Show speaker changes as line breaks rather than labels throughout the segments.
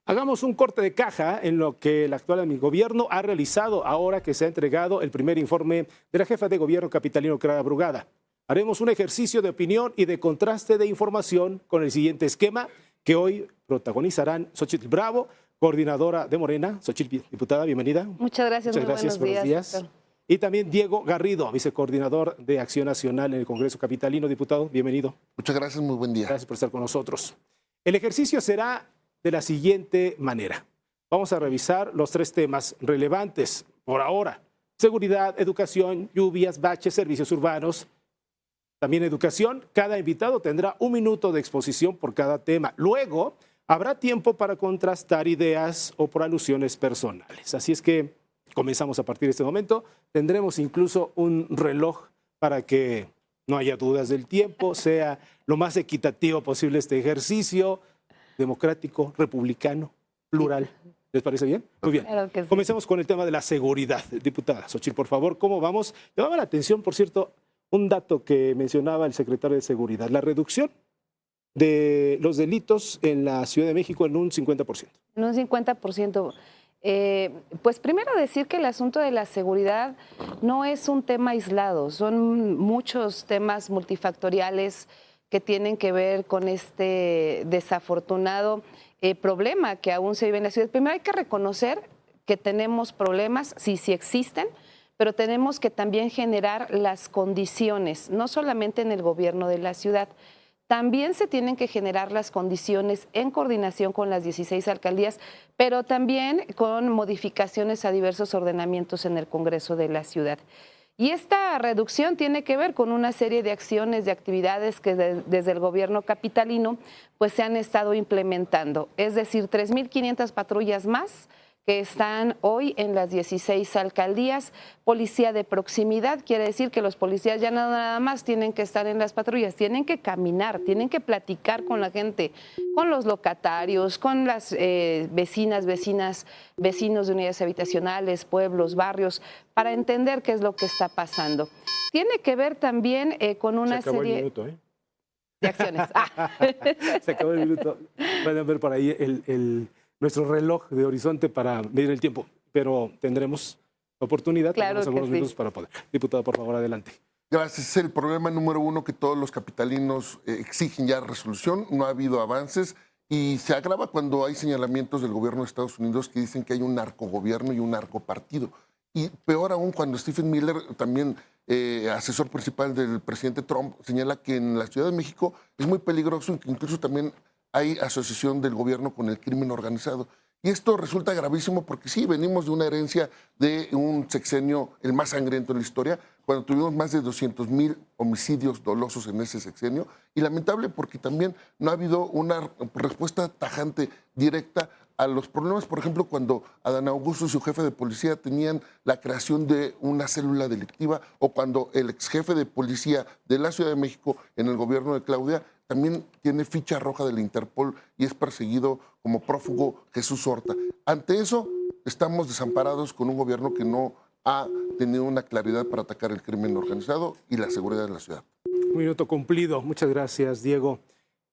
Hagamos un corte de caja en lo que el actual gobierno ha realizado ahora que se ha entregado el primer informe de la jefa de gobierno capitalino, Clara Brugada. Haremos un ejercicio de opinión y de contraste de información con el siguiente esquema que hoy protagonizarán Xochitl Bravo, coordinadora de Morena. Xochitl, diputada, bienvenida.
Muchas gracias,
Muchas gracias, buenos días. Y también Diego Garrido, vicecoordinador de Acción Nacional en el Congreso Capitalino. Diputado, bienvenido.
Muchas gracias, muy buen día.
Gracias por estar con nosotros. El ejercicio será de la siguiente manera. Vamos a revisar los tres temas relevantes por ahora: seguridad, educación, lluvias, baches, servicios urbanos. También educación. Cada invitado tendrá 1 minuto de exposición por cada tema. Luego habrá tiempo para contrastar ideas o por alusiones personales. Así es que comenzamos a partir de este momento. Tendremos incluso un reloj para que no haya dudas del tiempo, sea lo más equitativo posible este ejercicio, democrático, republicano, plural. ¿Les parece bien? Muy bien.
Claro que sí.
Comencemos con el tema de la seguridad. Diputada Xochitl, por favor, ¿cómo vamos? Llamaba la atención, por cierto, un dato que mencionaba el secretario de Seguridad: la reducción de los delitos en la Ciudad de México en un 50%.
En un 50%. Pues primero decir que el asunto de la seguridad no es un tema aislado, son muchos temas multifactoriales que tienen que ver con este desafortunado problema que aún se vive en la ciudad. Primero hay que reconocer que tenemos problemas, sí existen, pero tenemos que también generar las condiciones, no solamente en el gobierno de la ciudad. También se tienen que generar las condiciones en coordinación con las 16 alcaldías, pero también con modificaciones a diversos ordenamientos en el Congreso de la ciudad. Y esta reducción tiene que ver con una serie de acciones, de actividades que desde el gobierno capitalino pues se han estado implementando. Es decir, 3.500 patrullas más que están hoy en las 16 alcaldías. Policía de proximidad quiere decir que los policías ya nada más tienen que estar en las patrullas, tienen que caminar, tienen que platicar con la gente, con los locatarios, con las vecinos de unidades habitacionales, pueblos, barrios, para entender qué es lo que está pasando. Tiene que ver también con una
Se acabó
serie
el minuto, ¿eh?
de acciones.
Se acabó el minuto. Pueden ver por ahí nuestro reloj de horizonte para medir el tiempo, pero tendremos oportunidad,
Claro
tenemos algunos
que sí.
minutos para poder. Diputado, por favor, adelante.
Gracias. Es el problema número uno que todos los capitalinos exigen ya resolución. No ha habido avances y se agrava cuando hay señalamientos del gobierno de Estados Unidos que dicen que hay un narcogobierno y un narcopartido. Y peor aún cuando Stephen Miller, también asesor principal del presidente Trump, señala que en la Ciudad de México es muy peligroso y que incluso también hay asociación del gobierno con el crimen organizado. Y esto resulta gravísimo porque sí, venimos de una herencia de un sexenio, el más sangriento en la historia, cuando tuvimos más de 200,000 homicidios dolosos en ese sexenio. Y lamentable porque también no ha habido una respuesta tajante, directa a los problemas. Por ejemplo, cuando Adán Augusto y su jefe de policía tenían la creación de una célula delictiva, o cuando el ex jefe de policía de la Ciudad de México en el gobierno de Claudia también tiene ficha roja del Interpol y es perseguido como prófugo Jesús Horta. Ante eso, estamos desamparados con un gobierno que no ha tenido una claridad para atacar el crimen organizado y la seguridad de la ciudad.
1 minuto cumplido. Muchas gracias, Diego.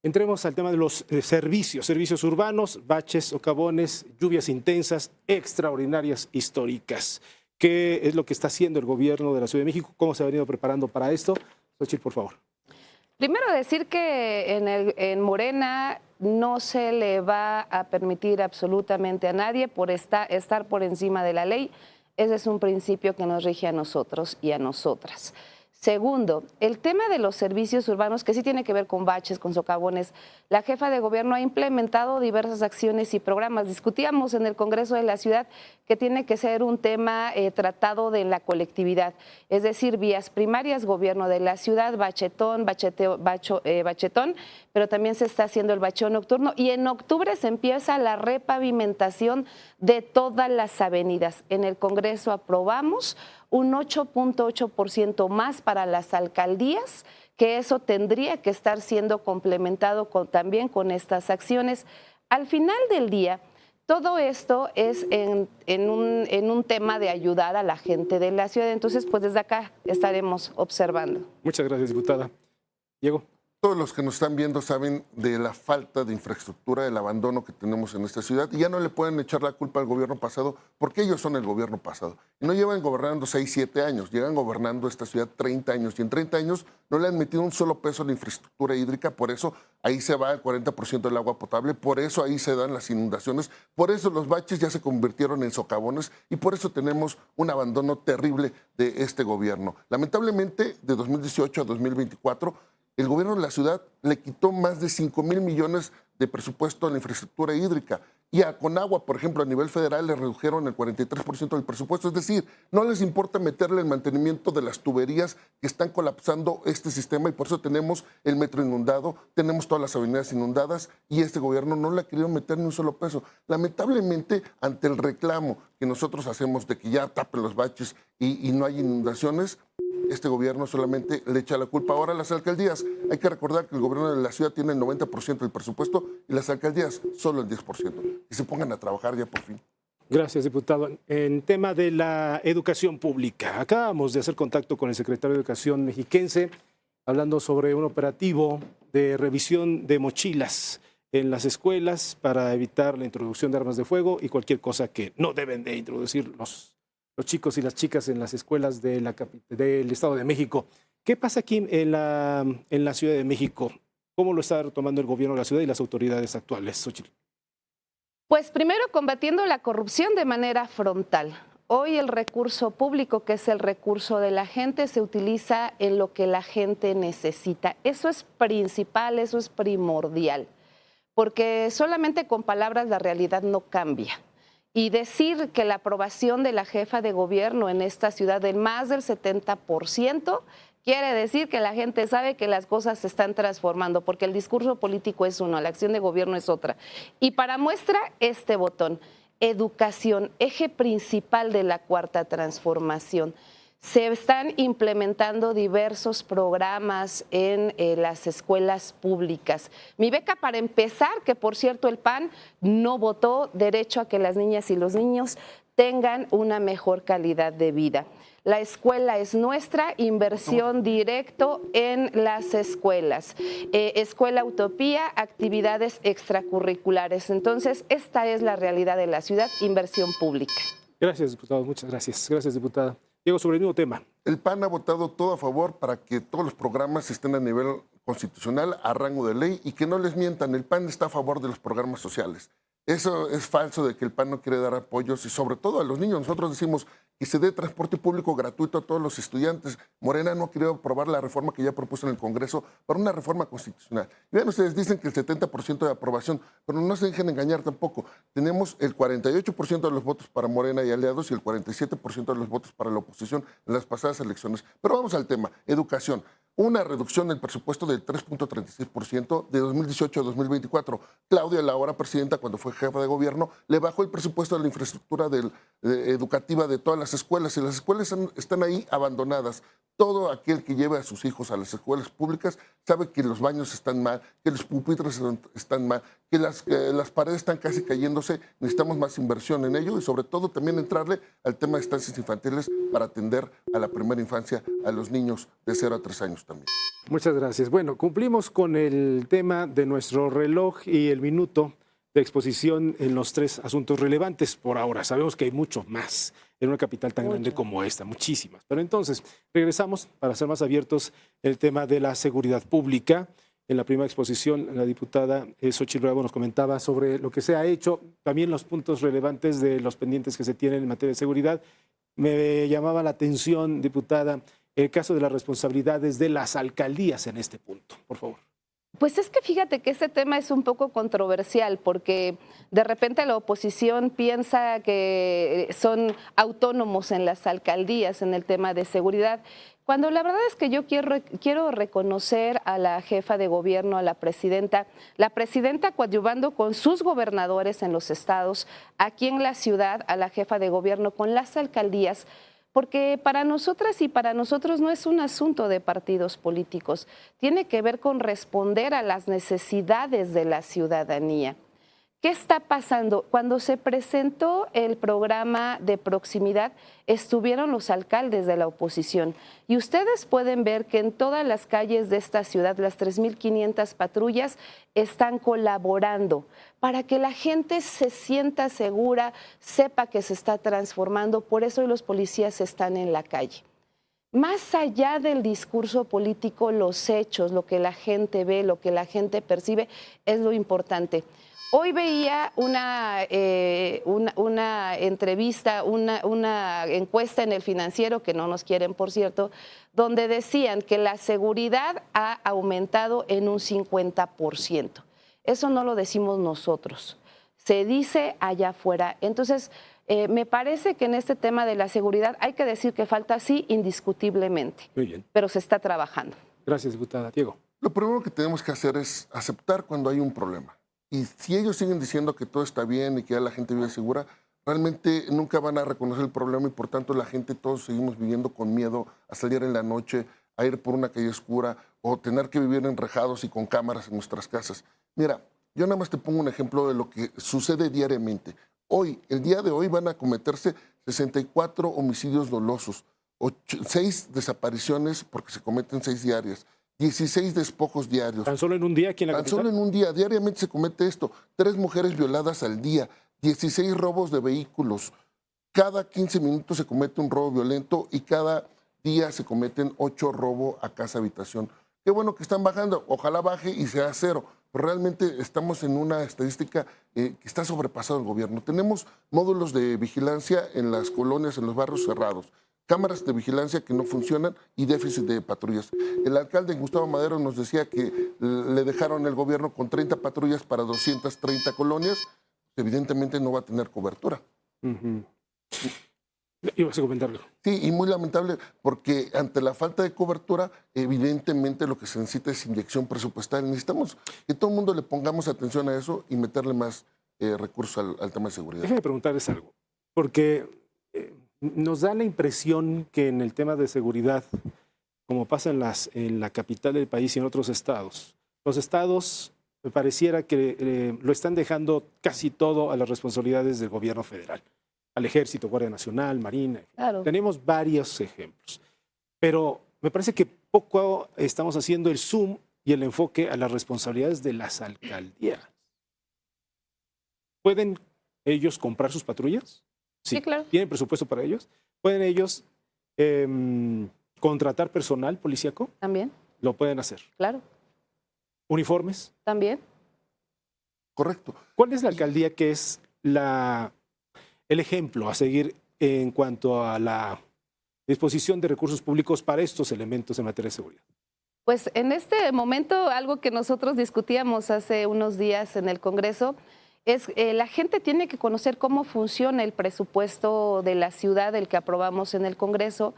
Entremos al tema de los servicios urbanos, baches, socavones, lluvias intensas, extraordinarias, históricas. ¿Qué es lo que está haciendo el gobierno de la Ciudad de México? ¿Cómo se ha venido preparando para esto? Xochitl, por favor.
Primero decir que en Morena no se le va a permitir absolutamente a nadie por estar por encima de la ley. Ese es un principio que nos rige a nosotros y a nosotras. Segundo, el tema de los servicios urbanos, que sí tiene que ver con baches, con socavones. La jefa de gobierno ha implementado diversas acciones y programas. Discutíamos en el Congreso de la Ciudad que tiene que ser un tema tratado de la colectividad, es decir, vías primarias, gobierno de la ciudad, bachetón, pero también se está haciendo el bacheo nocturno y en octubre se empieza la repavimentación de todas las avenidas. En el Congreso aprobamos un 8.8% más para las alcaldías, que eso tendría que estar siendo complementado también con estas acciones. Al final del día, todo esto es en un tema de ayudar a la gente de la ciudad. Entonces, pues desde acá estaremos observando.
Muchas gracias, diputada. Diego.
todos los que nos están viendo saben de la falta de infraestructura, del abandono que tenemos en esta ciudad, y ya no le pueden echar la culpa al gobierno pasado, porque ellos son el gobierno pasado. Y no llevan gobernando 6, 7 años, llevan gobernando esta ciudad 30 años, y en 30 años no le han metido un solo peso a la infraestructura hídrica, por eso ahí se va el 40% del agua potable, por eso ahí se dan las inundaciones, por eso los baches ya se convirtieron en socavones, y por eso tenemos un abandono terrible de este gobierno. Lamentablemente, de 2018 a 2024, el gobierno de la ciudad le quitó más de 5,000 millones de presupuesto a la infraestructura hídrica. Y a Conagua, por ejemplo, a nivel federal le redujeron el 43% del presupuesto. Es decir, no les importa meterle el mantenimiento de las tuberías que están colapsando este sistema, y por eso tenemos el metro inundado, tenemos todas las avenidas inundadas, y este gobierno no le ha querido meter ni un solo peso. Lamentablemente, ante el reclamo que nosotros hacemos de que ya tapen los baches y no hay inundaciones, este gobierno solamente le echa la culpa ahora a las alcaldías. Hay que recordar que el gobierno de la ciudad tiene el 90% del presupuesto y las alcaldías solo el 10%. Que se pongan a trabajar ya por fin.
Gracias, diputado. En tema de la educación pública, acabamos de hacer contacto con el secretario de Educación mexiquense, hablando sobre un operativo de revisión de mochilas en las escuelas para evitar la introducción de armas de fuego y cualquier cosa que no deben de introducir los chicos y las chicas en las escuelas del Estado de México. ¿Qué pasa aquí en la Ciudad de México? ¿Cómo lo está retomando el gobierno de la ciudad y las autoridades actuales, Xochitl?
Pues primero combatiendo la corrupción de manera frontal. Hoy el recurso público, que es el recurso de la gente, se utiliza en lo que la gente necesita. Eso es principal, eso es primordial, porque solamente con palabras la realidad no cambia. Y decir que la aprobación de la jefa de gobierno en esta ciudad de más del 70% quiere decir que la gente sabe que las cosas se están transformando, porque el discurso político es uno, la acción de gobierno es otra. Y para muestra, este botón, educación, eje principal de la cuarta transformación. Se están implementando diversos programas en las escuelas públicas. Mi beca para empezar, que por cierto el PAN no votó, derecho a que las niñas y los niños tengan una mejor calidad de vida. La escuela es nuestra, inversión directo en las escuelas. Escuela Utopía, actividades extracurriculares. Entonces, esta es la realidad de la ciudad, inversión pública.
Gracias, diputado. Muchas gracias. Gracias, diputada. Diego, sobre el mismo tema.
El PAN ha votado todo a favor para que todos los programas estén a nivel constitucional, a rango de ley, y que no les mientan. El PAN está a favor de los programas sociales. Eso es falso, de que el PAN no quiere dar apoyos, y sobre todo a los niños. Nosotros decimos que se dé transporte público gratuito a todos los estudiantes. Morena no ha querido aprobar la reforma que ya propuso en el Congreso para una reforma constitucional. Y bien, ustedes dicen que el 70% de aprobación, pero no se dejen engañar tampoco. Tenemos el 48% de los votos para Morena y aliados y el 47% de los votos para la oposición en las pasadas elecciones. Pero vamos al tema, educación. Una reducción del presupuesto del 3.36% de 2018 a 2024. Claudia, la ahora presidenta, cuando fue jefa de gobierno, le bajó el presupuesto de la infraestructura educativa de todas las escuelas, y las escuelas están ahí abandonadas. Todo aquel que lleve a sus hijos a las escuelas públicas sabe que los baños están mal, que los pupitres están mal, que las paredes están casi cayéndose. Necesitamos más inversión en ello, y sobre todo también entrarle al tema de estancias infantiles para atender a la primera infancia, a los niños de 0 a 3 años también.
Muchas gracias. Bueno, cumplimos con el tema de nuestro reloj y el minuto de exposición en los 3 asuntos relevantes por ahora. Sabemos que hay mucho más en una capital tan grande como esta, muchísimas. Pero entonces, regresamos para ser más abiertos en el tema de la seguridad pública. En la primera exposición, la diputada Xochitl Bravo nos comentaba sobre lo que se ha hecho, también los puntos relevantes de los pendientes que se tienen en materia de seguridad. Me llamaba la atención, diputada, el caso de las responsabilidades de las alcaldías en este punto. Por favor.
Pues es que fíjate que este tema es un poco controversial, porque de repente la oposición piensa que son autónomos en las alcaldías en el tema de seguridad, cuando la verdad es que yo quiero reconocer a la jefa de gobierno, a la presidenta coadyuvando con sus gobernadores en los estados, aquí en la ciudad, a la jefa de gobierno con las alcaldías, porque para nosotras y para nosotros no es un asunto de partidos políticos, tiene que ver con responder a las necesidades de la ciudadanía. ¿Qué está pasando? Cuando se presentó el programa de proximidad, estuvieron los alcaldes de la oposición y ustedes pueden ver que en todas las calles de esta ciudad, las 3.500 patrullas están colaborando para que la gente se sienta segura, sepa que se está transformando. Por eso hoy los policías están en la calle. Más allá del discurso político, los hechos, lo que la gente ve, lo que la gente percibe, es lo importante. Hoy veía una entrevista, una encuesta en El Financiero, que no nos quieren, por cierto, donde decían que la seguridad ha aumentado en un 50%. Eso no lo decimos nosotros, se dice allá afuera. Entonces, me parece que en este tema de la seguridad hay que decir que falta, sí, indiscutiblemente.
Muy bien.
Pero se está trabajando.
Gracias, diputada. Diego.
Lo primero que tenemos que hacer es aceptar cuando hay un problema. Y si ellos siguen diciendo que todo está bien y que ya la gente vive segura, realmente nunca van a reconocer el problema y por tanto la gente, todos seguimos viviendo con miedo a salir en la noche, a ir por una calle oscura o tener que vivir enrejados y con cámaras en nuestras casas. Mira, yo nada más te pongo un ejemplo de lo que sucede diariamente. Hoy, el día de hoy, van a cometerse 64 homicidios dolosos, 6 desapariciones porque se cometen 6 diarias. 16 despojos diarios.
¿Tan solo en un día aquí en la capital?
Tan solo en un día, diariamente se comete esto. 3 mujeres violadas al día, 16 robos de vehículos. Cada 15 minutos se comete un robo violento y cada día se cometen 8 robos a casa habitación. Qué bueno que están bajando, ojalá baje y sea 0. Pero realmente estamos en una estadística que está sobrepasado el gobierno. Tenemos módulos de vigilancia en las colonias, en los barrios cerrados, cámaras de vigilancia que no funcionan y déficit de patrullas. El alcalde Gustavo Madero nos decía que le dejaron el gobierno con 30 patrullas para 230 colonias. Evidentemente no va a tener cobertura.
Ibas a comentarlo.
Sí, y muy lamentable porque ante la falta de cobertura, evidentemente lo que se necesita es inyección presupuestal. Necesitamos que todo el mundo le pongamos atención a eso y meterle más recursos al tema de seguridad.
Déjame preguntarles algo, porque nos da la impresión que en el tema de seguridad, como pasa en la capital del país y en otros estados, los estados me pareciera que lo están dejando casi todo a las responsabilidades del gobierno federal, al Ejército, Guardia Nacional, Marina.
Claro.
Tenemos varios ejemplos, pero me parece que poco estamos haciendo el zoom y el enfoque a las responsabilidades de las alcaldías. ¿Pueden ellos comprar sus patrullas?
Sí, claro.
¿Tienen presupuesto para ellos? ¿Pueden ellos contratar personal policíaco?
También.
Lo pueden hacer.
Claro.
¿Uniformes?
También.
Correcto.
¿Cuál es la alcaldía que es el ejemplo a seguir en cuanto a la disposición de recursos públicos para estos elementos en materia de seguridad?
Pues en este momento, algo que nosotros discutíamos hace unos días en el Congreso, es la gente tiene que conocer cómo funciona el presupuesto de la ciudad, el que aprobamos en el Congreso.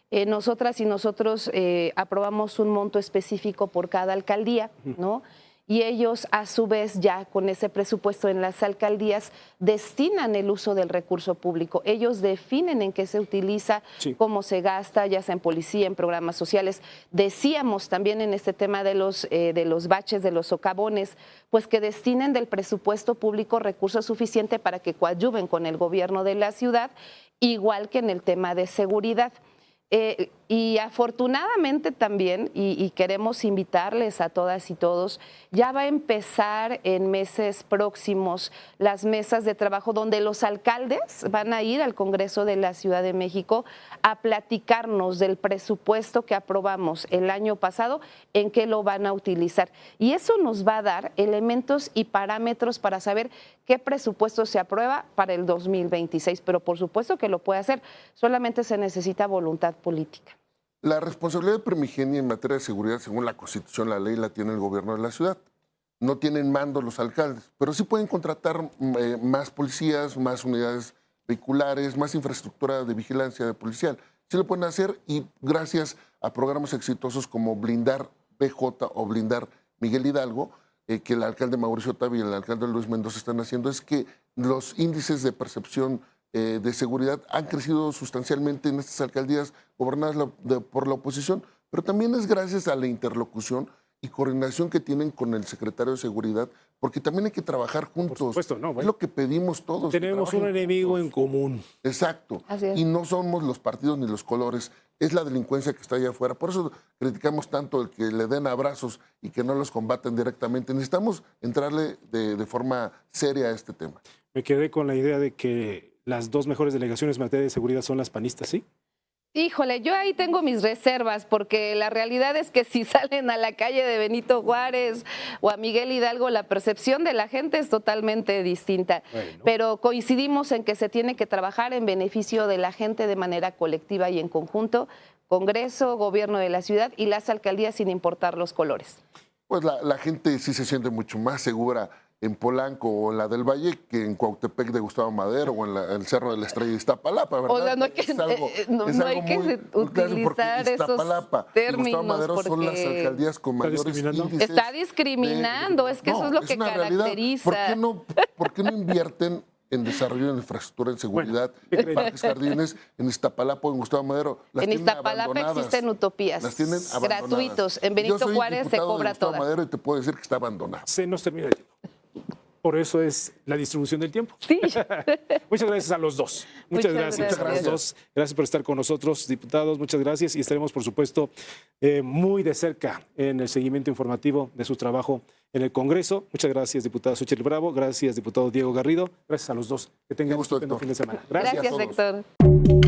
Nosotras y nosotros aprobamos un monto específico por cada alcaldía, ¿no? Y ellos, a su vez, ya con ese presupuesto en las alcaldías, destinan el uso del recurso público. Ellos definen en qué se utiliza,
sí,
cómo se gasta, ya sea en policía, en programas sociales. Decíamos también en este tema de los baches, de los socavones, pues que destinen del presupuesto público recursos suficientes para que coadyuven con el gobierno de la ciudad, igual que en el tema de seguridad. Y afortunadamente también, y queremos invitarles a todas y todos, ya va a empezar en meses próximos las mesas de trabajo donde los alcaldes van a ir al Congreso de la Ciudad de México a platicarnos del presupuesto que aprobamos el año pasado, en qué lo van a utilizar. Y eso nos va a dar elementos y parámetros para saber qué presupuesto se aprueba para el 2026. Pero por supuesto que lo puede hacer, solamente se necesita voluntad política.
La responsabilidad primigenia en materia de seguridad, según la Constitución, la ley, la tiene el gobierno de la ciudad. No tienen mando los alcaldes, pero sí pueden contratar más policías, más unidades vehiculares, más infraestructura de vigilancia de policial. Sí lo pueden hacer y gracias a programas exitosos como Blindar BJ o Blindar Miguel Hidalgo, que el alcalde Mauricio Tavi y el alcalde Luis Mendoza están haciendo, es que los índices de percepción de seguridad han crecido sustancialmente en estas alcaldías gobernadas por la oposición, pero también es gracias a la interlocución y coordinación que tienen con el secretario de Seguridad porque también hay que trabajar juntos.
Por supuesto, no, bueno.
Es lo que pedimos todos.
Tenemos un enemigo en común.
Exacto.
Así es.
Y no somos los partidos ni los colores, es la delincuencia que está allá afuera. Por eso criticamos tanto el que le den abrazos y que no los combaten directamente. Necesitamos entrarle de forma seria a este tema.
Me quedé con la idea de que las dos mejores delegaciones en materia de seguridad son las panistas, ¿sí?
Híjole, yo ahí tengo mis reservas, porque la realidad es que si salen a la calle de Benito Juárez o a Miguel Hidalgo, la percepción de la gente es totalmente distinta.
Bueno.
Pero coincidimos en que se tiene que trabajar en beneficio de la gente de manera colectiva y en conjunto, Congreso, Gobierno de la ciudad y las alcaldías, sin importar los colores.
Pues la gente sí se siente mucho más segura en Polanco o en la del Valle que en Cuautepec de Gustavo Madero o en el Cerro de la Estrella de Iztapalapa, ¿verdad?
O sea, no hay que,
Es algo-
no
es
hay
algo
que
muy- porque
utilizar esos
Iztapalapa y
términos.
Gustavo Madero son las
porque
alcaldías con
¿Está
mayores
discriminando?
índices.
está discriminando, es que eso es lo que
una realidad.
caracteriza.
¿Por qué no invierten en desarrollo de infraestructura, en seguridad,
¿qué
en
creen?
parques, jardines, en Iztapalapa o en Gustavo Madero? Las
En
tienen
Iztapalapa
abandonadas.
existen utopías
Las tienen abandonadas.
gratuitos. En Benito
Yo soy
Juárez se
diputado de
cobra
Gustavo
toda.
Madero y te puedo decir que está abandonado.
Se nos termina el tiempo. Por eso es la distribución del tiempo.
Sí.
Muchas gracias a los dos. Muchas
Muchas
gracias a los
gracias.
dos. Gracias por estar con nosotros, diputados. Muchas gracias. Y estaremos, por supuesto, muy de cerca en el seguimiento informativo de su trabajo en el Congreso. Muchas gracias, diputada Xochitl Bravo. Gracias, diputado Diego Garrido. Gracias a los dos. Que tengan un
Qué gusto,
estupendo
Héctor.
fin de semana.
Gracias,
a todos.
Héctor.